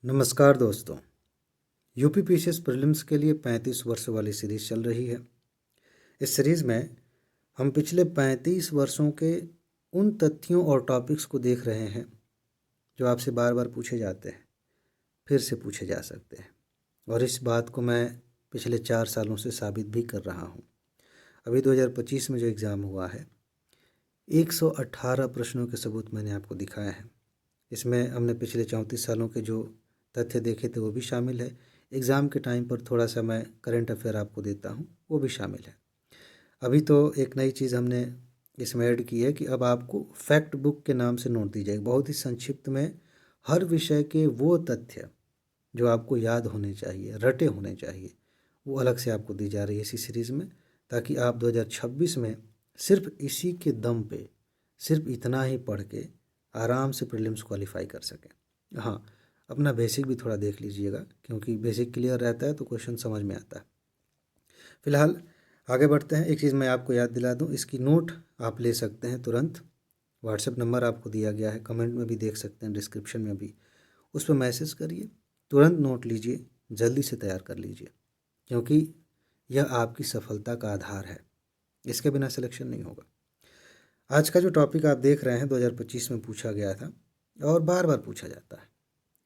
नमस्कार दोस्तों। UPPCS prelims के लिए 35 वर्षों वाली सीरीज़ चल रही है। इस सीरीज़ में हम पिछले 35 वर्षों के उन तथ्यों और टॉपिक्स को देख रहे हैं जो आपसे बार बार पूछे जाते हैं, फिर से पूछे जा सकते हैं, और इस बात को मैं पिछले 4 सालों से साबित भी कर रहा हूँ। अभी 2025 में जो एग्ज़ाम हुआ है, 118 प्रश्नों के सबूत मैंने आपको दिखाए हैं। इसमें हमने पिछले 34 सालों के जो तथ्य देखे थे वो भी शामिल है। एग्ज़ाम के टाइम पर थोड़ा सा मैं करंट अफेयर आपको देता हूँ, वो भी शामिल है। अभी तो एक नई चीज़ हमने इसमें ऐड की है कि अब आपको फैक्ट बुक के नाम से नोट दी जाएगी। बहुत ही संक्षिप्त में हर विषय के वो तथ्य जो आपको याद होने चाहिए, रटे होने चाहिए, वो अलग से आपको दी जा रही है इसी सीरीज़ में, ताकि आप 2026 में सिर्फ इसी के दम पे, सिर्फ इतना ही पढ़ के आराम से प्रीलिम्स क्वालिफाई कर सकें। हाँ, अपना बेसिक भी थोड़ा देख लीजिएगा, क्योंकि बेसिक क्लियर रहता है तो क्वेश्चन समझ में आता है। फिलहाल आगे बढ़ते हैं। एक चीज़ मैं आपको याद दिला दूं, इसकी नोट आप ले सकते हैं तुरंत। व्हाट्सएप नंबर आपको दिया गया है, कमेंट में भी देख सकते हैं, डिस्क्रिप्शन में भी, उस पर मैसेज करिए, तुरंत नोट लीजिए, जल्दी से तैयार कर लीजिए, क्योंकि यह आपकी सफलता का आधार है। इसके बिना सिलेक्शन नहीं होगा। आज का जो टॉपिक आप देख रहे हैं 2025 में पूछा गया था और बार बार पूछा जाता है।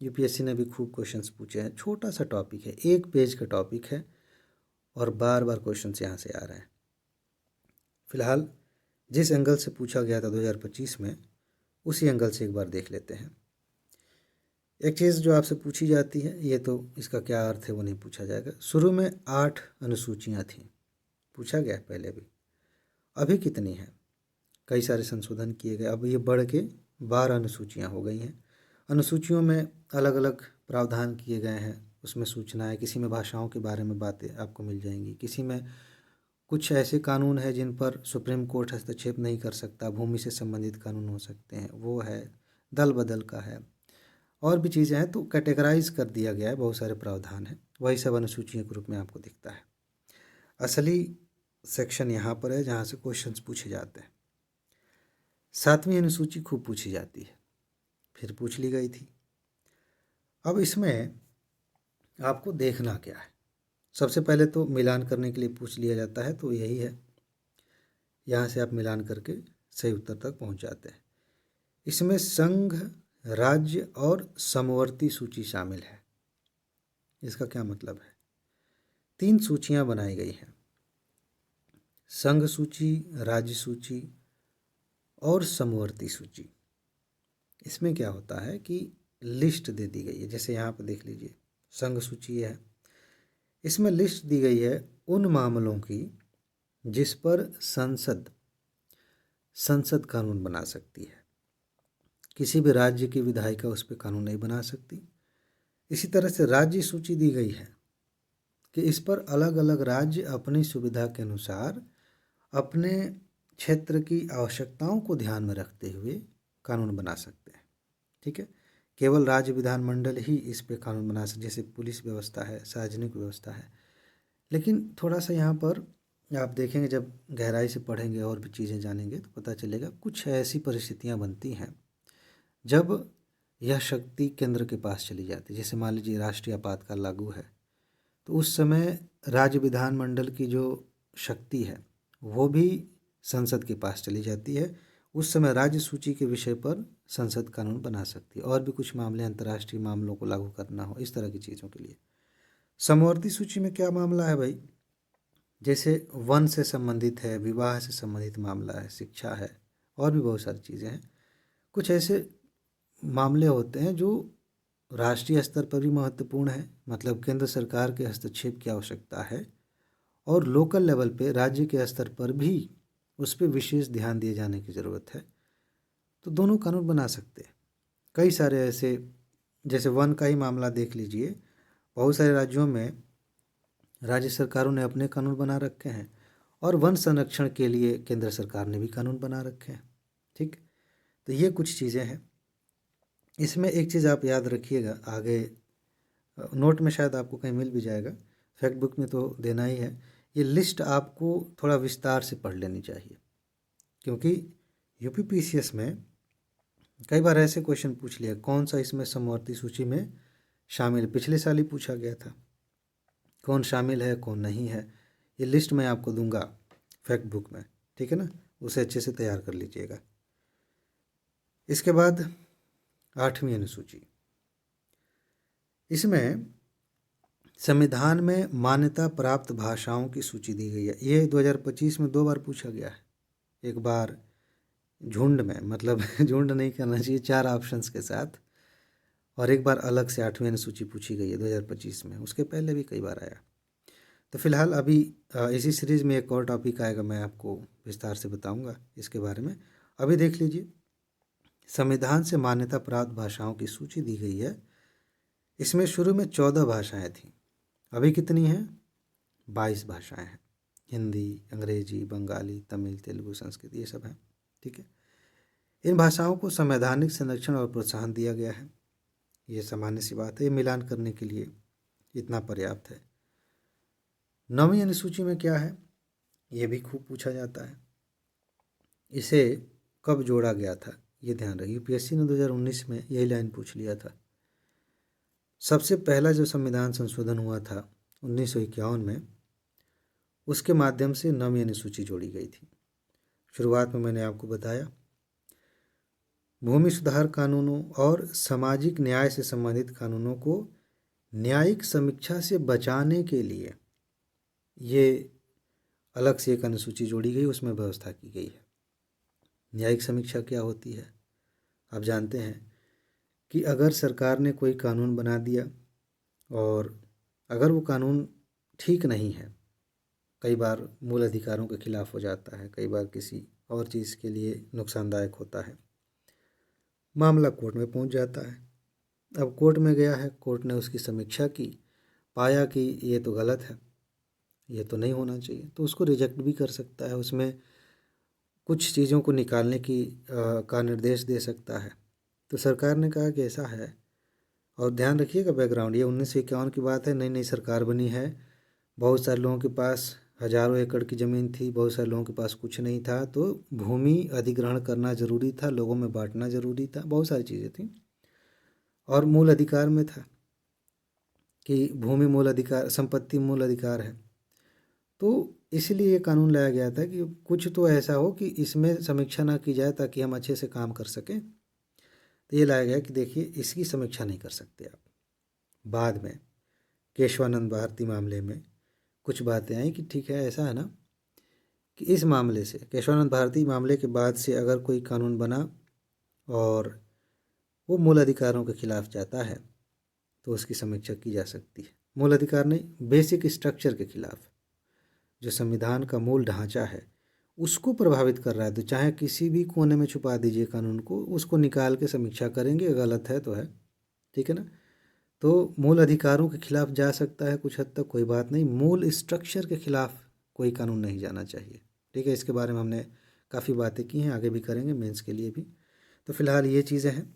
यूपीएससी ने भी खूब क्वेश्चंस पूछे हैं। छोटा सा टॉपिक है, 1 पेज का टॉपिक है, और बार बार क्वेश्चंस यहाँ से आ रहे हैं। फिलहाल जिस एंगल से पूछा गया था 2025 में, उसी एंगल से एक बार देख लेते हैं। एक चीज़ जो आपसे पूछी जाती है, ये तो इसका क्या अर्थ है वो नहीं पूछा जाएगा। शुरू में 8 अनुसूचियाँ थीं, पूछा गया है पहले भी। अभी कितनी हैं? कई सारे संशोधन किए गए, अब ये बढ़ के 12 अनुसूचियाँ हो गई हैं। अनुसूचियों में अलग अलग प्रावधान किए गए हैं, उसमें सूचनाएं, किसी में भाषाओं के बारे में बातें आपको मिल जाएंगी, किसी में कुछ ऐसे कानून हैं जिन पर सुप्रीम कोर्ट हस्तक्षेप नहीं कर सकता, भूमि से संबंधित कानून हो सकते हैं, वो है। दल बदल का है, और भी चीज़ें हैं, तो कैटेगराइज कर दिया गया है, बहुत सारे प्रावधान हैं। वही सब अनुसूचियों के रूप में आपको दिखता है। असली सेक्शन यहाँ पर है जहाँ से क्वेश्चंस पूछे जाते हैं। 7वीं अनुसूची खूब पूछी जाती है, फिर पूछ ली गई थी। अब इसमें आपको देखना क्या है? सबसे पहले तो मिलान करने के लिए पूछ लिया जाता है, तो यही है, यहाँ से आप मिलान करके सही उत्तर तक पहुँच जाते हैं। इसमें संघ, राज्य और समवर्ती सूची शामिल है। इसका क्या मतलब है? 3 सूचियाँ बनाई गई हैं, संघ सूची, राज्य सूची और समवर्ती सूची। इसमें क्या होता है कि लिस्ट दे दी गई है, जैसे यहाँ पर देख लीजिए, संघ सूची है, इसमें लिस्ट दी गई है उन मामलों की जिस पर संसद कानून बना सकती है। किसी भी राज्य की विधायिका उस पर कानून नहीं बना सकती। इसी तरह से राज्य सूची दी गई है कि इस पर अलग अलग राज्य अपनी सुविधा के अनुसार अपने क्षेत्र की आवश्यकताओं को ध्यान में रखते हुए कानून बना सकते हैं। ठीक है, केवल राज्य विधानमंडल ही इस पे कानून बना सकते, जैसे पुलिस व्यवस्था है, सार्वजनिक व्यवस्था है। लेकिन थोड़ा सा यहाँ पर आप देखेंगे, जब गहराई से पढ़ेंगे और भी चीज़ें जानेंगे तो पता चलेगा, कुछ ऐसी परिस्थितियाँ बनती हैं जब यह शक्ति केंद्र के पास चली जाती है। जैसे मान लीजिए राष्ट्रीय आपातकाल लागू है, तो उस समय राज्य विधानमंडल की जो शक्ति है वो भी संसद के पास चली जाती है। उस समय राज्य सूची के विषय पर संसद कानून बना सकती है, और भी कुछ मामले, अंतर्राष्ट्रीय मामलों को लागू करना हो, इस तरह की चीज़ों के लिए। समवर्ती सूची में क्या मामला है भाई? जैसे वन से संबंधित है, विवाह से संबंधित मामला है, शिक्षा है, और भी बहुत सारी चीज़ें हैं। कुछ ऐसे मामले होते हैं जो राष्ट्रीय स्तर पर भी महत्वपूर्ण है, मतलब केंद्र सरकार के हस्तक्षेप की आवश्यकता है, और लोकल लेवल पे, राज्य के स्तर पर भी उस पर विशेष ध्यान दिए जाने की ज़रूरत है, तो दोनों कानून बना सकते हैं। कई सारे ऐसे, जैसे वन का ही मामला देख लीजिए, बहुत सारे राज्यों में राज्य सरकारों ने अपने कानून बना रखे हैं, और वन संरक्षण के लिए केंद्र सरकार ने भी कानून बना रखे हैं। ठीक, तो ये कुछ चीज़ें हैं। इसमें एक चीज़ आप याद रखिएगा, आगे नोट में शायद आपको कहीं मिल भी जाएगा, फैक्ट बुक में तो देना ही है, ये लिस्ट आपको थोड़ा विस्तार से पढ़ लेनी चाहिए, क्योंकि यूपीपीसीएस में कई बार ऐसे क्वेश्चन पूछ लिया, कौन सा इसमें समवर्ती सूची में शामिल पिछले साल ही पूछा गया था। कौन शामिल है कौन नहीं है, ये लिस्ट मैं आपको दूंगा फैक्ट बुक में, ठीक है ना, उसे अच्छे से तैयार कर लीजिएगा। इसके बाद 8वीं अनुसूची, इसमें संविधान में मान्यता प्राप्त भाषाओं की सूची दी गई है। ये 2025 में 2 बार पूछा गया है, एक बार झुंड में, मतलब झुंड नहीं करना चाहिए, 4 ऑप्शंस के साथ, और एक बार अलग से 8वीं अनुसूची पूछी गई है 2025 में। उसके पहले भी कई बार आया। तो फिलहाल अभी इसी सीरीज़ में एक और टॉपिक आएगा, मैं आपको विस्तार से बताऊंगा इसके बारे में। अभी देख लीजिए, संविधान से मान्यता प्राप्त भाषाओं की सूची दी गई है। इसमें शुरू में 14 भाषाएं थीं, अभी कितनी हैं? 22 भाषाएं हैं। हिंदी, अंग्रेजी, बंगाली, तमिल, तेलुगु, संस्कृत, ये सब हैं, ठीक है। इन भाषाओं को संवैधानिक संरक्षण और प्रोत्साहन दिया गया है। ये सामान्य सी बात है, ये मिलान करने के लिए इतना पर्याप्त है। 9वीं अनुसूची में क्या है, ये भी खूब पूछा जाता है। इसे कब जोड़ा गया था, ये ध्यान रखिए। यूपीएससी ने 2019 में यही लाइन पूछ लिया था। सबसे पहला जो संविधान संशोधन हुआ था 1951 में, उसके माध्यम से 9वीं अनुसूची जोड़ी गई थी। शुरुआत में मैंने आपको बताया, भूमि सुधार कानूनों और सामाजिक न्याय से संबंधित कानूनों को न्यायिक समीक्षा से बचाने के लिए ये अलग से एक अनुसूची जोड़ी गई, उसमें व्यवस्था की गई है। न्यायिक समीक्षा क्या होती है? आप जानते हैं कि अगर सरकार ने कोई कानून बना दिया और अगर वो कानून ठीक नहीं है, कई बार मूल अधिकारों के खिलाफ हो जाता है, कई बार किसी और चीज़ के लिए नुकसानदायक होता है, मामला कोर्ट में पहुंच जाता है। अब कोर्ट में गया है, कोर्ट ने उसकी समीक्षा की, पाया कि ये तो गलत है, ये तो नहीं होना चाहिए, तो उसको रिजेक्ट भी कर सकता है, उसमें कुछ चीज़ों को निकालने का निर्देश दे सकता है। तो सरकार ने कहा कि ऐसा है, और ध्यान रखिएगा बैकग्राउंड, ये 1951 की बात है, नई नई सरकार बनी है, बहुत सारे लोगों के पास हजारों एकड़ की ज़मीन थी, बहुत सारे लोगों के पास कुछ नहीं था, तो भूमि अधिग्रहण करना ज़रूरी था, लोगों में बांटना ज़रूरी था, बहुत सारी चीज़ें थी, और मूल अधिकार में था कि भूमि मूल अधिकार, संपत्ति मूल अधिकार है। तो इसलिए ये कानून लाया गया था कि कुछ तो ऐसा हो कि इसमें समीक्षा ना की जाए, ताकि हम अच्छे से काम कर सकें। तो ये लाया गया कि देखिए, इसकी समीक्षा नहीं कर सकते आप। बाद में केशवानंद भारती मामले में कुछ बातें आई कि ठीक है, ऐसा है ना कि इस मामले से, केशवानंद भारती मामले के बाद से अगर कोई कानून बना और वो मूल अधिकारों के खिलाफ जाता है तो उसकी समीक्षा की जा सकती है। मूल अधिकार नहीं, बेसिक स्ट्रक्चर के खिलाफ, जो संविधान का मूल ढांचा है उसको प्रभावित कर रहा है, तो चाहे किसी भी कोने में छुपा दीजिए कानून को, उसको निकाल के समीक्षा करेंगे, गलत है तो है, ठीक है ना। तो मूल अधिकारों के खिलाफ जा सकता है कुछ हद तक, कोई बात नहीं, मूल स्ट्रक्चर के खिलाफ कोई कानून नहीं जाना चाहिए, ठीक है। इसके बारे में हमने काफ़ी बातें की हैं, आगे भी करेंगे मेंस के लिए भी। तो फिलहाल ये चीज़ें हैं,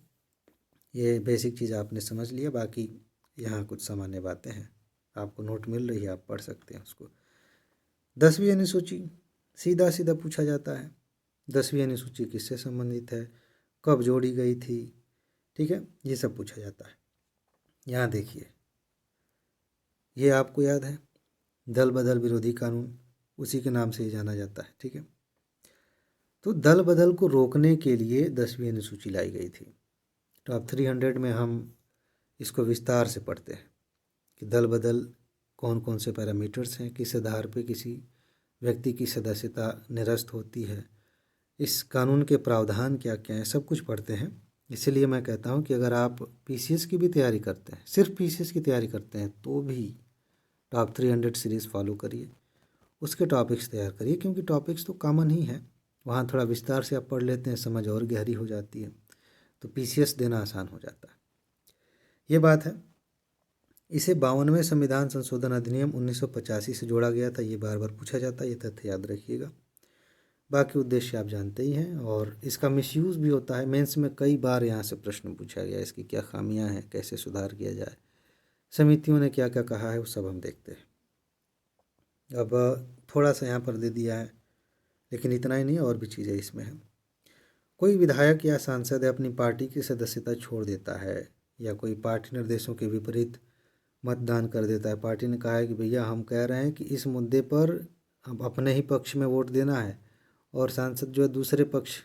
ये बेसिक चीज़ आपने समझ लिया, बाकी यहाँ कुछ सामान्य बातें हैं, आपको नोट मिल रही है, आप पढ़ सकते हैं उसको। 10वीं अनुसूची, सीधा सीधा पूछा जाता है, 10वीं अनुसूची किससे संबंधित है, कब जोड़ी गई थी, ठीक है, ये सब पूछा जाता है। यहाँ देखिए, ये आपको याद है, दल बदल विरोधी कानून, उसी के नाम से ये जाना जाता है, ठीक है। तो दल बदल को रोकने के लिए 10वीं अनुसूची लाई गई थी। टॉप 300 में हम इसको विस्तार से पढ़ते हैं कि दल बदल कौन कौन से पैरामीटर्स हैं, किस आधार पे किसी व्यक्ति की सदस्यता निरस्त होती है, इस कानून के प्रावधान क्या क्या हैं, सब कुछ पढ़ते हैं। इसीलिए मैं कहता हूँ कि अगर आप पीसीएस की भी तैयारी करते हैं, सिर्फ पीसीएस की तैयारी करते हैं, तो भी टॉप 300 सीरीज़ फॉलो करिए, उसके टॉपिक्स तैयार करिए, क्योंकि टॉपिक्स तो कॉमन ही है, वहाँ थोड़ा विस्तार से आप पढ़ लेते हैं, समझ और गहरी हो जाती है, तो पीसीएस देना आसान हो जाता है। ये बात है। इसे 52वें संविधान संशोधन अधिनियम 1985 से जोड़ा गया था, ये बार बार पूछा जाता है, ये तथ्य याद रखिएगा। बाकी उद्देश्य आप जानते ही हैं, और इसका मिसयूज़ भी होता है, मेंस में कई बार यहाँ से प्रश्न पूछा गया, इसकी क्या खामियां हैं, कैसे सुधार किया जाए, समितियों ने क्या क्या कहा है, वो सब हम देखते हैं। अब थोड़ा सा यहाँ पर दे दिया है, लेकिन इतना ही नहीं, और भी चीज़ें इसमें हैं। कोई विधायक या सांसद अपनी पार्टी की सदस्यता छोड़ देता है या कोई पार्टी निर्देशों के विपरीत मतदान कर देता है। पार्टी ने कहा है कि भैया हम कह रहे हैं कि इस मुद्दे पर अब अपने ही पक्ष में वोट देना है, और सांसद जो है दूसरे पक्ष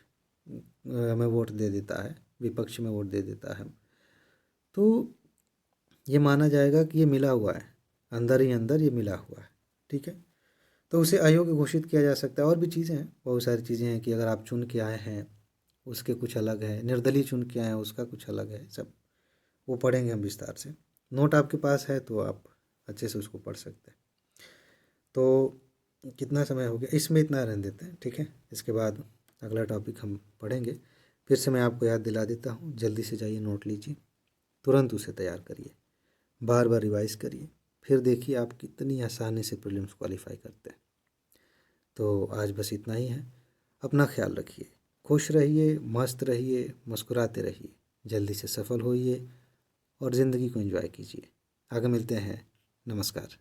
में वोट दे देता है, विपक्ष में वोट दे देता है, तो ये माना जाएगा कि ये मिला हुआ है, अंदर ही अंदर ये मिला हुआ है। ठीक है, तो उसे अयोग्य घोषित किया जा सकता है। और भी चीज़ें हैं, बहुत सारी चीज़ें हैं कि अगर आप चुन के आए हैं उसके कुछ अलग है, निर्दलीय चुन के आए हैं उसका कुछ अलग है, सब वो पढ़ेंगे हम विस्तार से। नोट आपके पास है तो आप अच्छे से उसको पढ़ सकते हैं। तो कितना समय हो गया, इसमें इतना रहने देते हैं। ठीक है, इसके बाद अगला टॉपिक हम पढ़ेंगे। फिर से मैं आपको याद दिला देता हूँ, जल्दी से जाइए नोट लीजिए, तुरंत उसे तैयार करिए, बार बार रिवाइज करिए, फिर देखिए आप कितनी आसानी से प्रीलिम्स क्वालिफाई करते हैं। तो आज बस इतना ही है। अपना ख्याल रखिए, खुश रहिए, मस्त रहिए, मुस्कुराते रहिए, जल्दी से सफल होइए और ज़िंदगी को एंजॉय कीजिए। आगे मिलते हैं, नमस्कार।